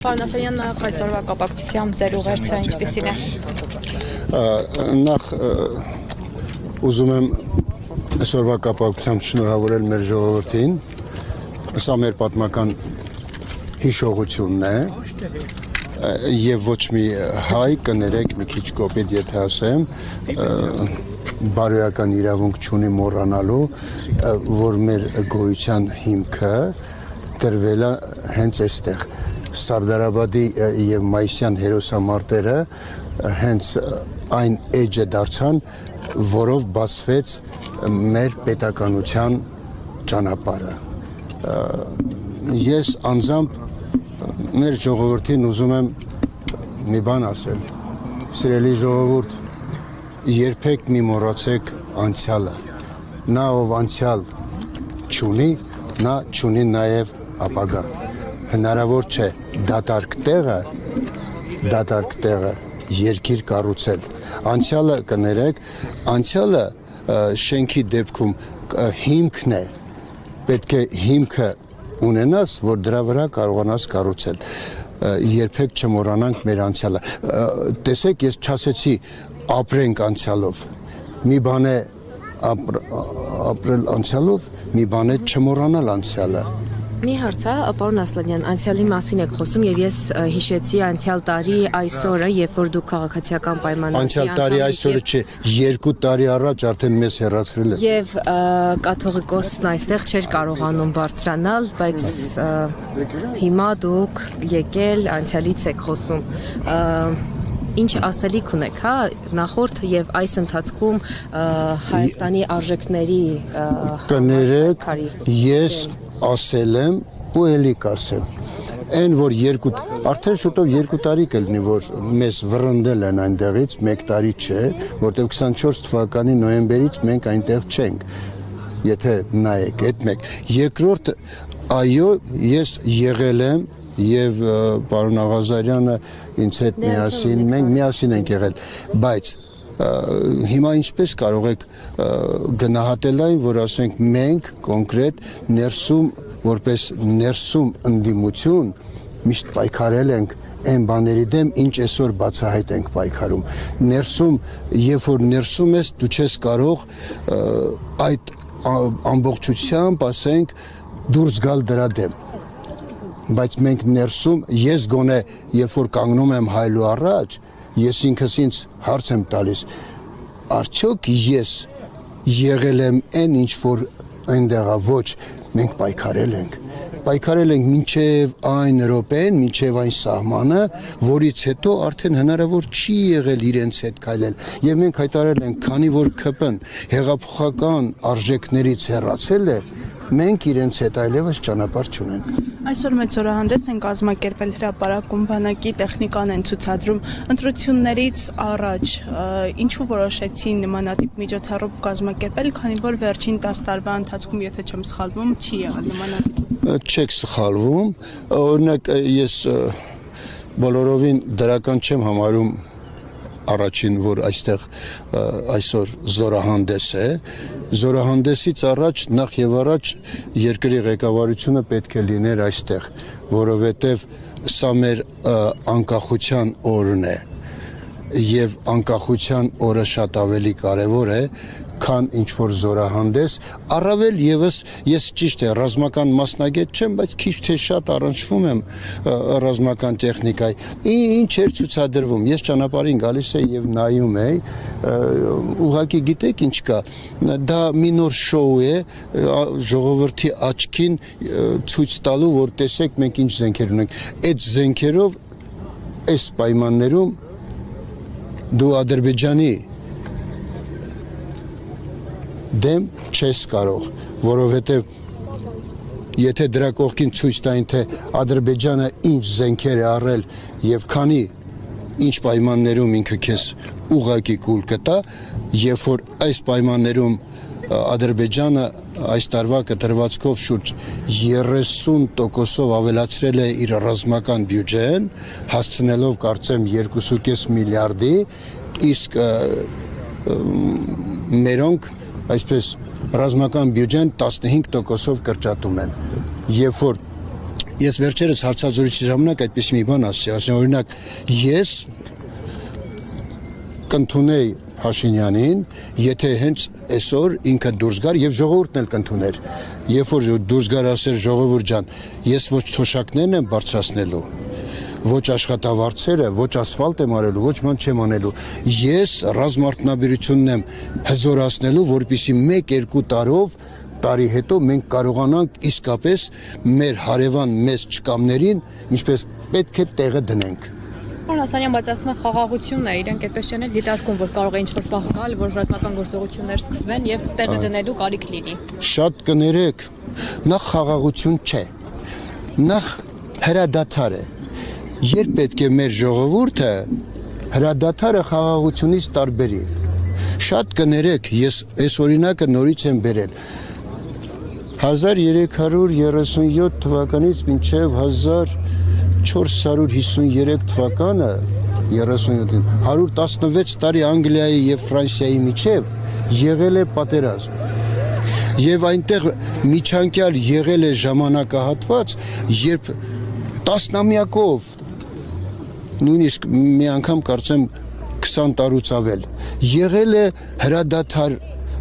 Պարոն Ասայան, նախ այսօրվա կապակցությամբ ձեր ուղերձը ինչպիսին է։ Նախ ուզում եմ այսօրվա կապակցությամբ շնորհավորել մեր ժողովրդին։ Սա մեր պատմական հիշողությունն է եւ ոչ մի հայ կներեք մի քիչ կոպիտ եթե ասեմ բարոյական իրավունք չունի մոռանալու, որ մեր գոյության հիմքը դրվել է հենց այստեղ Սարդարաբադի եւ Մայիսյան հերոսամարտերը հենց այն էջը դարձան, որով բացվեց մեր պետականության ճանապարհը։ Ես անձամբ մեր ժողովրդին ուզում եմ մի բան ասել։ Սիրելի ժողովուրդ, երբեք մի մոռացեք անցյալը։ Նա ով անցյալ չունի, նա չունի նաեւ ապագա։ Հնարավոր չէ դատարկ տեղը երկիր կառուցել։ Անցյալը կներեք, անցյալը շենքի դեպքում հիմքն է։ Պետք է հիմքը ունենաս, որ դրա վրա կարողանաս կառուցել։ Երբեք չմոռանանք մեր անցյալը։ Տեսեք, ես չասեցի ապրենք անցյալով։ Մի բան է ապրել անցյալով, մի բան է չմոռանալ անցյալը։ Մի հարց է, պարոն Ասլանյան, անցյալի մասին եք խոսում եւ ես հիշեցի անցյալ տարի այսօրը, երբ որ դուք քաղաքացիական պայմանագրի Անցյալ տարի այսօրը չէ, 2 տարի առաջ արդեն մեզ հեռացրել է։ Եվ կաթողիկոսն այստեղ չէր կարողանում բարձրանալ, բայց հիմա դուք եկել անցյալից եք խոսում։ Ինչ ասելիք ունեք, հա, նախորդ եւ այս ընթացքում Հայաստանի արժեքների կներեք, ես ասել եմ ու էլի կասեմ։ Այն որ արդեն շուտով 2 տարի կլինի, որ մեզ վռնդել են այնտեղից, 1 տարի չէ, որտեղ 24 թվականի նոյեմբերից մենք այնտեղ չենք։ Եթե նայեք, այդ մեկ։ Երկրորդ, այո, ես եղել եմ եւ պարոն Աղազարյանը ինձ հետ միասին, մենք միասին ենք եղել, բայց հիմա ինչպես կարող եք գնահատել այն, որ ասենք մենք կոնկրետ ներսում, որպես ներսում ընդդիմություն միշտ պայքարել ենք այն բաների դեմ, ինչ այսօր բացահայտ ենք պայքարում։ Ներսում, երբ որ ներսում ես, դու չես կարող այդ ամբողջությամբ, ասենք, դուրս գալ դրա դեմ։ Բայց մենք ներսում, ես գոնե, երբ որ կանգնում եմ հայլու առաջ, ես ինքս ինձ հարց եմ տալիս, արդյոք ես եղել եմ այն ինչ որ այնտեղա ոչ, մենք պայքարել ենք մինչև այն րոպեն, մինչև այն սահմանը, որից հետո արդեն հնարավոր չի եղել իրենց հետ քայլել։ Եվ մենք հայտարարել ենք, քանի որ ԿՊ-ն հեղափոխական արժեքներից հեռացել է, մենք իրենց հետ այլևս ճանապարհ չունենք։ Այսօր մեծ զորահանդես են կազմակերպել հրապարակում բանակի տեխնիկան են ցուցադրում ընտրություններից առաջ ինչու որոշեցին նմանատիպ միջոցառում կազմակերպել, քանի որ վերջին 10 տարվա ընթացքում, եթե չեմ սխալվում, չի եղել նմանատիպ։ Չեք սխալվում, օրինակ ես բոլորովին դրական չեմ համարում առաջին, որ այստեղ այսօր զորահանդես է, զորահանդեսից առաջ նախ եւ առաջ երկրի ղեկավարությունը պետք է լիներ այստեղ, որովհետեւ սա մեր անկախության օրն է եւ անկախության օրը շատ ավելի կարեւոր է, քան ինչ որ զորահանդես, առավել եւս ես ճիշտ է ռազմական մասնագետ չեմ, բայց քիչ թե շատ առնչվում եմ ռազմական տեխնիկայի։ Ինչ էր ցուցադրվում, ես ճանապարհին գալիս էի եւ նայում էի, ուղղակի գիտեք ինչ կա, դա մի նոր շոու է ժողովրդի աչքին ցույց տալու, որ տեսեք մենք ինչ զենքեր ունենք։ Այդ զենքերով այս պայմաններում դու Ադրբեջանի դեմ չես կարող, որովհետև եթե դրա կողքին ցույց տային, թե Ադրբեջանը ինչ զենքեր է առել եւ քանի ինչ պայմաններում ինքը քեզ ուղղակի կուլ կտա, երբ որ այս պայմաններում Ադրբեջանը այս տարվա կտրվածքով շուրջ 30%-ով ավելացրել է իր ռազմական բյուջեն, հասցնելով կարծեմ 2.5 միլիարդի, իսկ մերոնք այսպես ռազմական բյուջեն 15%-ով կրճատում են։ Երբ որ Ես վերջերս հարցազրույցի ժամանակ այդպես մի բան ասացի, օրինակ ես կընդունեի Փաշինյանին, եթե հենց այսօր ինքը դուրս գար եւ ժողովուրդն էլ կընդուներ։ Երբ որ դուրս գար ասեր ժողովուրդ ջան, ես ոչ թոշակներն եմ բարձրացնելու, ոչ աշխատավարձերը, ոչ ասֆալտ եմ արելու, ոչ ման չեմ անելու։ Ես ռազմարտունաբերությունն եմ հզորացնելու, որպեսզի 1-2 տարի հետո մենք կարողանանք իսկապես մեր հարևան մեծ չկամներին ինչպես պետք է տեղը դնենք։ Պարոն Ասլանյան, բայց ասում են խաղաղությունն է, իրենք այդպես չեն դիտարկում, որ կարող է ինչ-որ բախ գալ, որ ռազմական գործողություններ սկսվեն եւ տեղը դնելու կարիք լինի։ Շատ կներեք, նախ խաղաղություն չէ, նախ հրադադար է։ Երբ պետք է մեր ժողովուրդը հրադադարը խաղաղությունից տարբերի։ Շատ կներեք, ես այս օրինակը նորից եմ բերել։ 1337 թվականից մինչև 1453 թվականը 37-ին 116 տարի Անգլիայի եւ Ֆրանսիայի միջև եղել է պատերազմ։ Եվ այնտեղ միջանկյալ եղել է ժամանակահատված, երբ տասնամյակով նույնիսկ մի անգամ կարծեմ 20 տարուց ավել եղել է հրադադար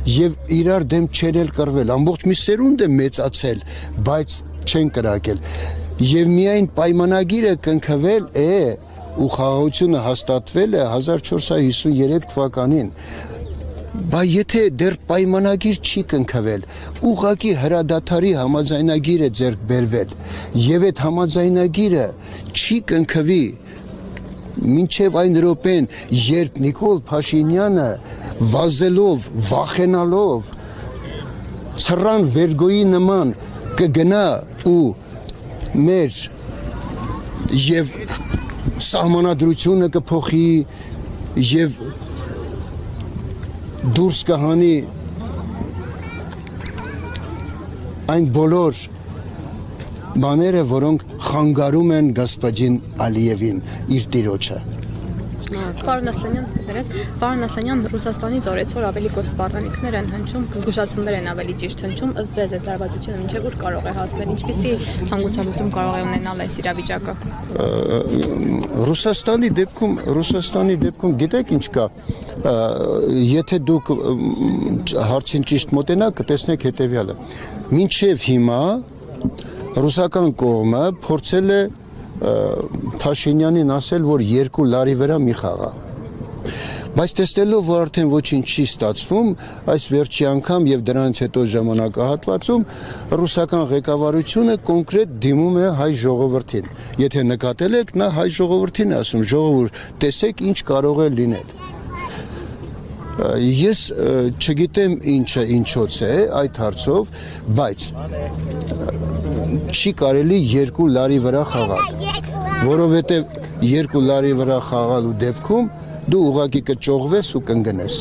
եւ իրար դեմ չերել կռվել, ամբողջ մի սերունդ է մեծացել, բայց չեն կրակել։ Եվ միայն պայմանագիրը կնքվել է ու խաղաղությունը հաստատվել է 1453 թվականին։ Բայց եթե դեռ պայմանագիր չի կնքվել, ուղղակի հրադադարի համաձայնագիր է ձեռք բերվել, եւ այդ համաձայնագիրը չի կնքվի մինչև այն րոպեն, երբ Նիկոլ Փաշինյանը վազելով, վախենալով, ցռան վերգոյի նման կգնա ու մեր եւ սահմանադրությունը կփոխի եւ դուրս կհանի այն բոլոր բաները, որոնք խանգարում են Գասպաջին Ալիևին իր տիրոջը։ Պարոն Ասլանյան, Ռուսաստանից օրեցօր ավելի կոշտ սպառնալիքներ են հնչում, զգուշացումներ են ավելի ճիշտ հնչում, ըստ ձեզ այս լարվածությունը մինչև ուր կարող է հասնել, ինչպիսի հանգուցալուծում կարող է ունենալ այս իրավիճակը։ Ռուսաստանի դեպքում գիտեք ինչ կա, եթե դուք հարցին ճիշտ մոտենաք, կտեսնեք հետևյալը։ Մինչև հիմա ռուսական կողմը փորձել է Փաշինյանին ասել, որ 2 լարի վրա մի խաղա։ Բայց տեսնելով, որ արդեն ոչինչ չի ստացվում, այս վերջի անգամ եւ դրանից հետո ժամանակահատվածում ռուսական ղեկավարությունը կոնկրետ դիմում է հայ ժողովրդին։ Եթե նկատել եք, նա հայ ժողովրդին է ասում, ժողովուրդ, տեսեք ինչ կարող է լինել։ Ես չգիտեմ ինչոց է այդ հարցով, բայց չի կարելի 2 լարի վրա խաղալ, որովհետև 2 լարի վրա խաղալու դեպքում դու ուղղակի կճողվես ու կընկնես։